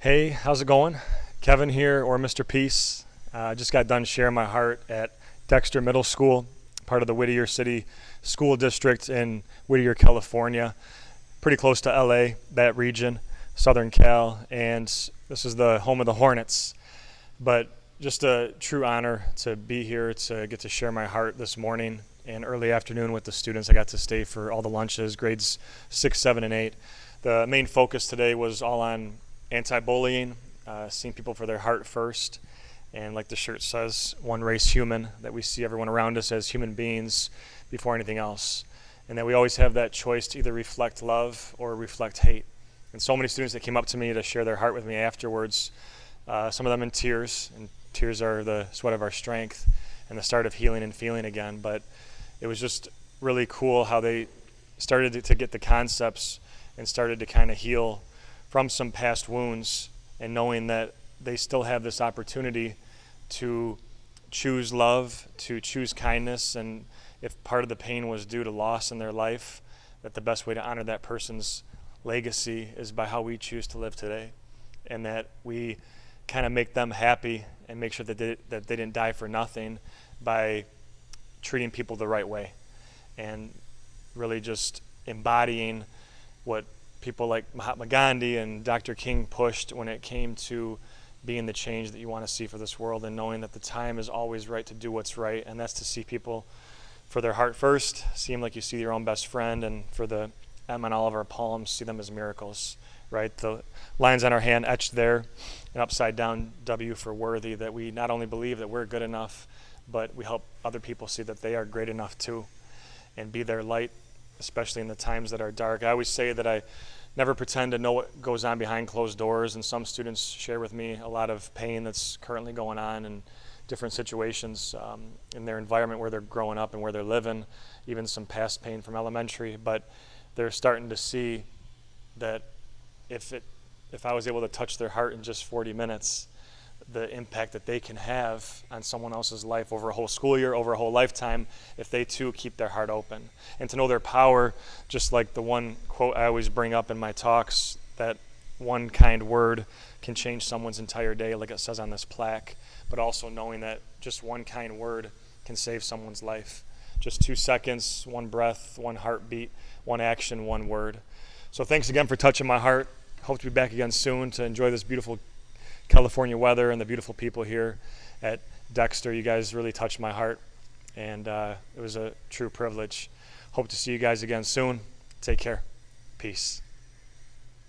Hey, how's it going? Kevin here, or Mr. Peace. I just got done sharing my heart at Dexter Middle School, part of the Whittier City School District in Whittier, California. Pretty close to LA, that region, Southern Cal, and this is the home of the Hornets. But just a true honor to be here, to get to share my heart this morning and early afternoon with the students. I got to stay for all the lunches, grades 6, 7, and 8. The main focus today was all on anti-bullying, seeing people for their heart first, and like the shirt says, one race human, that we see everyone around us as human beings before anything else, and that we always have that choice to either reflect love or reflect hate. And so many students that came up to me to share their heart with me afterwards, some of them in tears, and tears are the sweat of our strength and the start of healing and feeling again. But it was just really cool how they started to get the concepts and started to kind of heal from some past wounds, and knowing that they still have this opportunity to choose love, to choose kindness, and if part of the pain was due to loss in their life, that the best way to honor that person's legacy is by how we choose to live today, and that we kind of make them happy and make sure that they didn't die for nothing by treating people the right way, and really just embodying what people like Mahatma Gandhi and Dr. King pushed when it came to being the change that you want to see for this world, and knowing that the time is always right to do what's right, and that's to see people for their heart first, see them like you see your own best friend, and for the M on all of our palms, see them as miracles, right? The lines on our hand etched there, an upside down W for worthy, that we not only believe that we're good enough, but we help other people see that they are great enough too, and be their light, especially in the times that are dark. I always say that I never pretend to know what goes on behind closed doors, and some students share with me a lot of pain that's currently going on in different situations in their environment where they're growing up and where they're living, even some past pain from elementary. But they're starting to see that if I was able to touch their heart in just 40 minutes, the impact that they can have on someone else's life over a whole school year, over a whole lifetime, if they too keep their heart open. And to know their power, just like the one quote I always bring up in my talks, that one kind word can change someone's entire day, like it says on this plaque, but also knowing that just one kind word can save someone's life. Just 2 seconds, one breath, one heartbeat, one action, one word. So thanks again for touching my heart. Hope to be back again soon to enjoy this beautiful California weather and the beautiful people here at Dexter. You guys really touched my heart, and it was a true privilege. Hope to see you guys again soon. Take care. Peace.